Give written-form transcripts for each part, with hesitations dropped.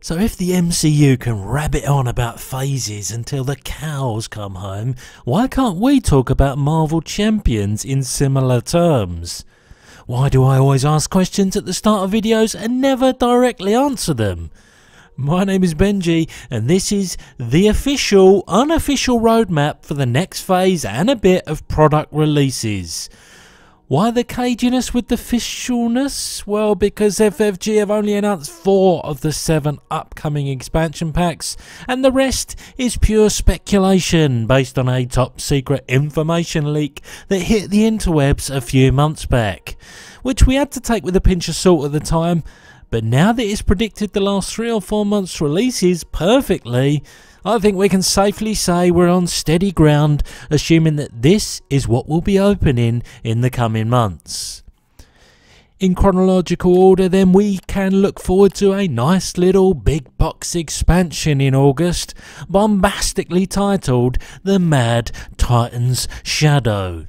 So if the MCU can rabbit on about phases until the cows come home, why can't we talk about Marvel Champions in similar terms? Why do I always ask questions at the start of videos and never directly answer them? My name is Benji and this is the official, unofficial roadmap for the next phase and a bit of product releases. Why the caginess with the officialness? Well, because FFG have only announced 4 of the 7 upcoming expansion packs, and the rest is pure speculation based on a top secret information leak that hit the interwebs a few months back, which we had to take with a pinch of salt at the time, but now that it's predicted the last 3 or 4 months releases perfectly, I think we can safely say we're on steady ground, assuming that this is what will be opening in the coming months. In chronological order then, we can look forward to a nice little big box expansion in August, bombastically titled The Mad Titan's Shadow.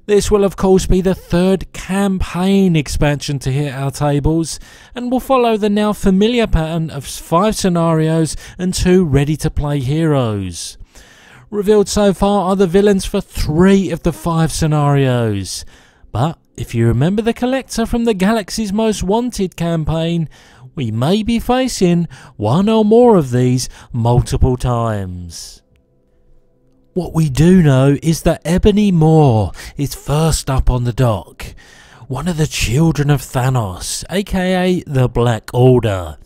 This will of course be the 3rd campaign expansion to hit our tables, and will follow the now familiar pattern of 5 scenarios and 2 ready to play heroes. Revealed so far are the villains for 3 of the 5 scenarios, but if you remember the collector from the Galaxy's Most Wanted campaign, we may be facing 1 or more of these multiple times. What we do know is that Ebony Maw is first up on the dock, one of the children of Thanos, aka the Black Order.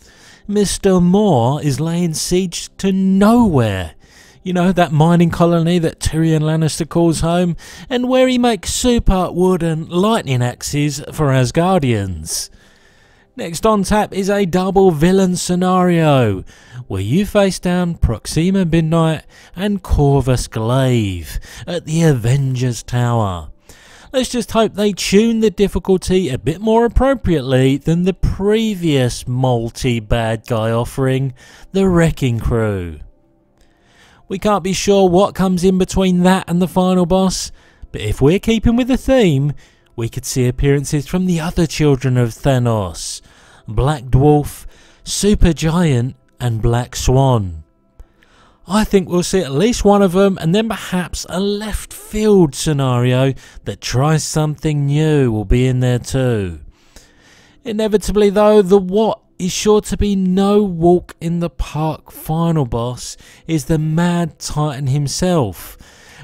Mr. Maw is laying siege to nowhere, you know, that mining colony that Tyrion Lannister calls home, and where he makes super wooden lightning axes for Asgardians. Next on tap is a double villain scenario, where you face down Proxima Midnight and Corvus Glaive at the Avengers Tower. Let's just hope they tune the difficulty a bit more appropriately than the previous multi-bad guy offering, the Wrecking Crew. We can't be sure what comes in between that and the final boss, but if we're keeping with the theme, we could see appearances from the other children of Thanos, Black Dwarf, Supergiant and Black Swan. I think we'll see at least one of them, and then perhaps a left field scenario that tries something new will be in there too. Inevitably though, the what is sure to be no walk in the park final boss is the Mad Titan himself,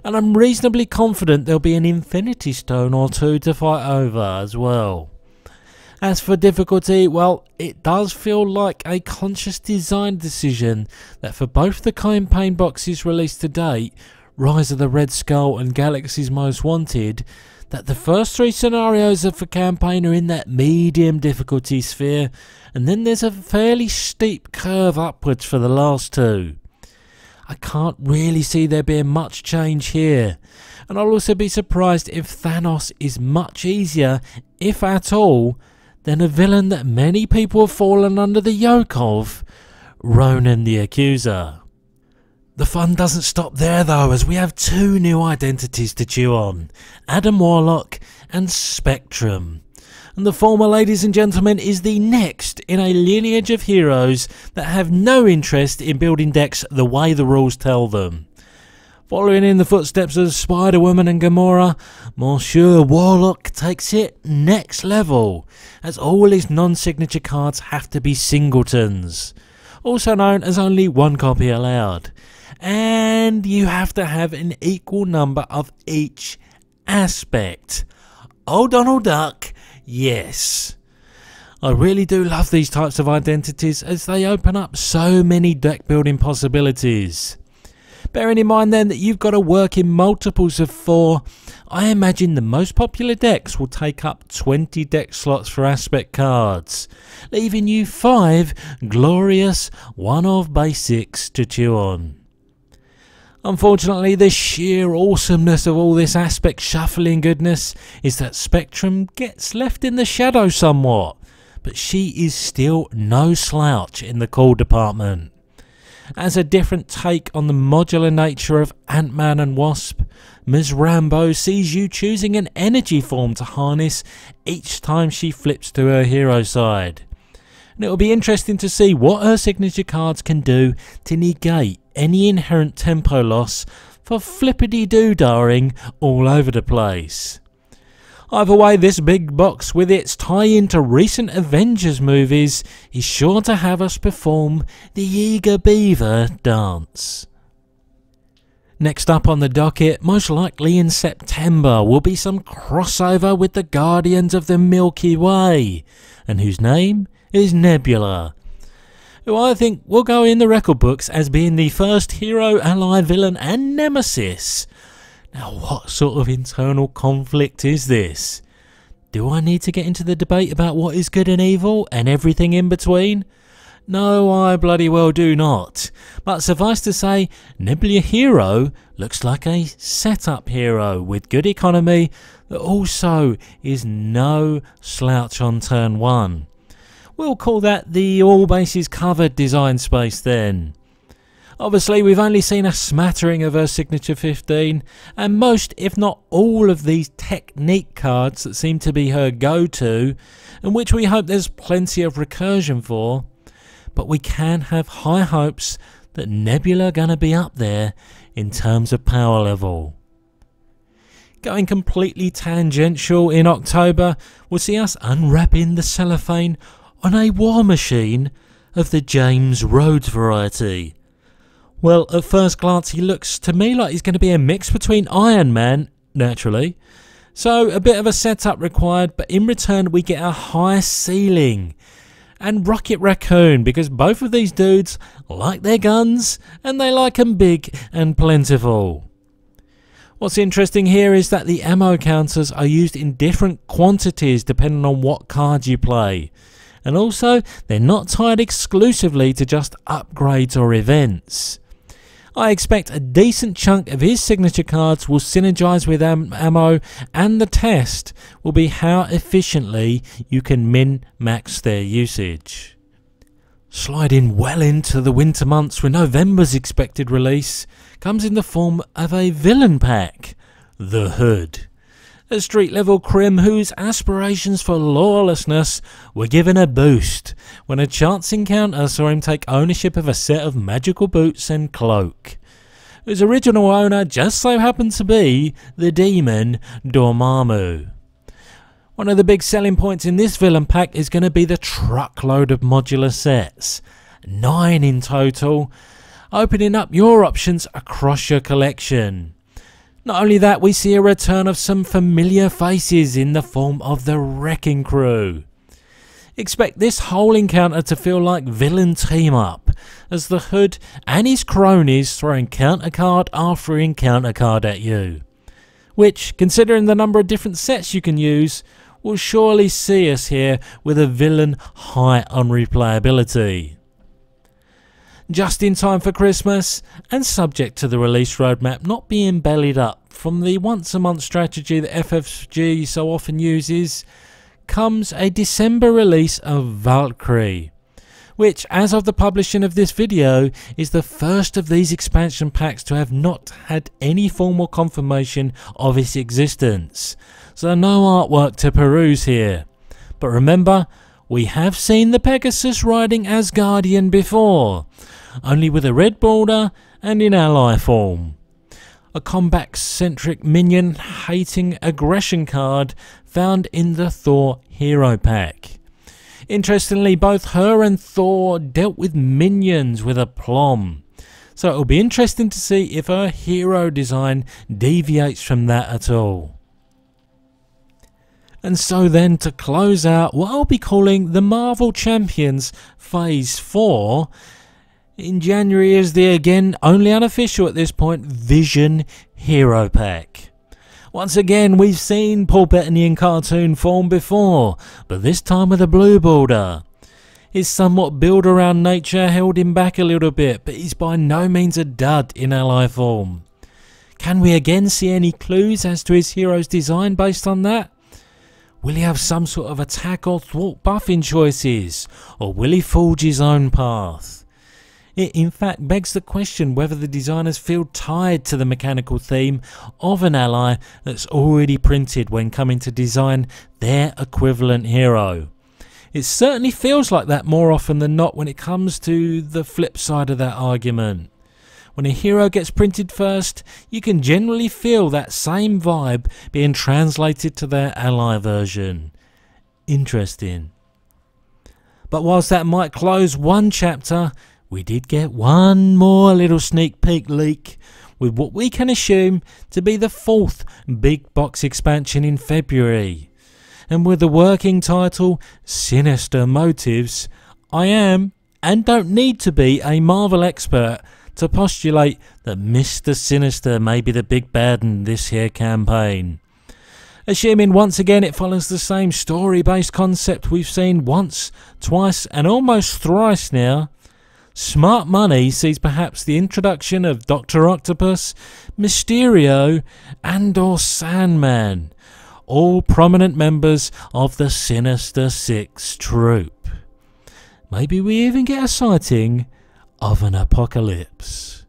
and I'm reasonably confident there'll be an Infinity Stone or 2 to fight over as well. As for difficulty, well, it does feel like a conscious design decision that for both the campaign boxes released to date, Rise of the Red Skull and Galaxy's Most Wanted, that the first 3 scenarios of the campaign are in that medium difficulty sphere, and then there's a fairly steep curve upwards for the last 2. I can't really see there being much change here, and I'll also be surprised if Thanos is much easier, if at all, than a villain that many people have fallen under the yoke of, Ronan the Accuser. The fun doesn't stop there though, as we have 2 new identities to chew on, Adam Warlock and Spectrum. And the former, ladies and gentlemen, is the next in a lineage of heroes that have no interest in building decks the way the rules tell them. Following in the footsteps of Spider-Woman and Gamora, Monsieur Warlock takes it next level, as all his non-signature cards have to be singletons, also known as only 1 copy allowed, and you have to have an equal number of each aspect. Oh Donald Duck, yes. I really do love these types of identities, as they open up so many deck building possibilities. Bearing in mind then that you've got to work in multiples of 4, I imagine the most popular decks will take up 20 deck slots for aspect cards, leaving you 5 glorious one-of basics to chew on. Unfortunately, the sheer awesomeness of all this aspect shuffling goodness is that Spectrum gets left in the shadow somewhat, but she is still no slouch in the call department. As a different take on the modular nature of Ant-Man and Wasp, Ms. Rambo sees you choosing an energy form to harness each time she flips to her hero side. and it'll be interesting to see what her signature cards can do to negate any inherent tempo loss for flippity-doo-daring all over the place. Either way, this big box with its tie-in to recent Avengers movies is sure to have us perform the Eager Beaver dance. Next up on the docket, most likely in September, will be some crossover with the Guardians of the Milky Way, and whose name is Nebula, who I think will go in the record books as being the first hero, ally, villain and nemesis. Now, what sort of internal conflict is this? Do I need to get into the debate about what is good and evil and everything in between? No, I bloody well do not. But suffice to say, Nebula Hero looks like a setup hero with good economy that also is no slouch on turn 1. We'll call that the all bases covered design space then. Obviously, we've only seen a smattering of her signature 15, and most, if not all, of these technique cards that seem to be her go-to, and which we hope there's plenty of recursion for, but we can have high hopes that Nebula are going to be up there in terms of power level. Going completely tangential, in October, we'll see us unwrapping the cellophane on a war machine of the James Rhodes variety. Well, at first glance he looks to me like he's going to be a mix between Iron Man, naturally, so a bit of a setup required, but in return we get a high ceiling, and Rocket Raccoon, because both of these dudes like their guns and they like them big and plentiful. What's interesting here is that the ammo counters are used in different quantities depending on what card you play. And also, they're not tied exclusively to just upgrades or events. I expect a decent chunk of his signature cards will synergize with ammo, and the test will be how efficiently you can min-max their usage. Sliding well into the winter months with November's expected release comes in the form of a villain pack, The Hood. A street-level crim whose aspirations for lawlessness were given a boost when a chance encounter saw him take ownership of a set of magical boots and cloak, whose original owner just so happened to be the demon Dormammu. One of the big selling points in this villain pack is going to be the truckload of modular sets, 9 in total, opening up your options across your collection. Not only that, we see a return of some familiar faces in the form of the Wrecking Crew. Expect this whole encounter to feel like villain team up, as the Hood and his cronies throw encounter card after encounter card at you, which, considering the number of different sets you can use, will surely see us here with a villain high on replayability. Just in time for Christmas, and subject to the release roadmap not being bellied up from the once-a-month strategy that FFG so often uses, comes a December release of Valkyrie, which, as of the publishing of this video, is the first of these expansion packs to have not had any formal confirmation of its existence, so no artwork to peruse here. But remember, we have seen the Pegasus riding Asgardian before, only with a red border and in ally form. A combat-centric minion-hating aggression card found in the Thor Hero Pack. Interestingly, both her and Thor dealt with minions with aplomb, so it'll be interesting to see if her hero design deviates from that at all. And so then, to close out what I'll be calling the Marvel Champions Phase 4, in January is the again only unofficial at this point Vision Hero Pack. Once again, we've seen Paul Bettany in cartoon form before, but this time with a blue border. His somewhat build around nature held him back a little bit, but he's by no means a dud in ally form. Can we again see any clues as to his hero's design based on that? Will he have some sort of attack or thwart buffing choices, or will he forge his own path? It in fact begs the question whether the designers feel tied to the mechanical theme of an ally that's already printed when coming to design their equivalent hero. It certainly feels like that more often than not when it comes to the flip side of that argument. When a hero gets printed first, you can generally feel that same vibe being translated to their ally version. Interesting. But whilst that might close one chapter, we did get one more little sneak peek leak with what we can assume to be the 4th big box expansion in February. And with the working title Sinister Motives, I am, and don't need to be, a Marvel expert to postulate that Mr. Sinister may be the big bad in this here campaign. Assuming once again it follows the same story-based concept we've seen once, twice and almost thrice now, Smart Money sees perhaps the introduction of Dr. Octopus, Mysterio and or Sandman, all prominent members of the Sinister Six troupe. Maybe we even get a sighting of an apocalypse.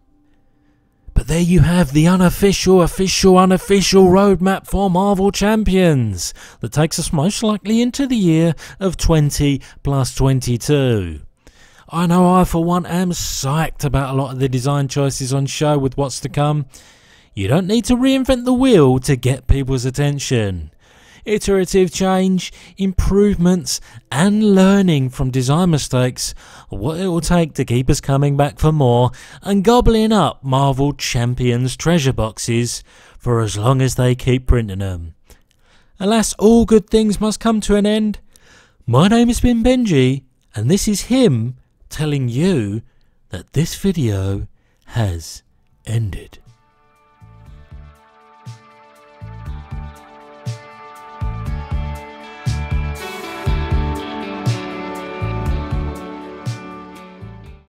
But there you have the unofficial roadmap for Marvel Champions that takes us most likely into the year of 20 plus 22. I know I for one am psyched about a lot of the design choices on show with what's to come. You don't need to reinvent the wheel to get people's attention. Iterative change, improvements and learning from design mistakes are what it will take to keep us coming back for more and gobbling up Marvel Champions treasure boxes for as long as they keep printing them. Alas, all good things must come to an end. My name has been Benji and this is him telling you that this video has ended.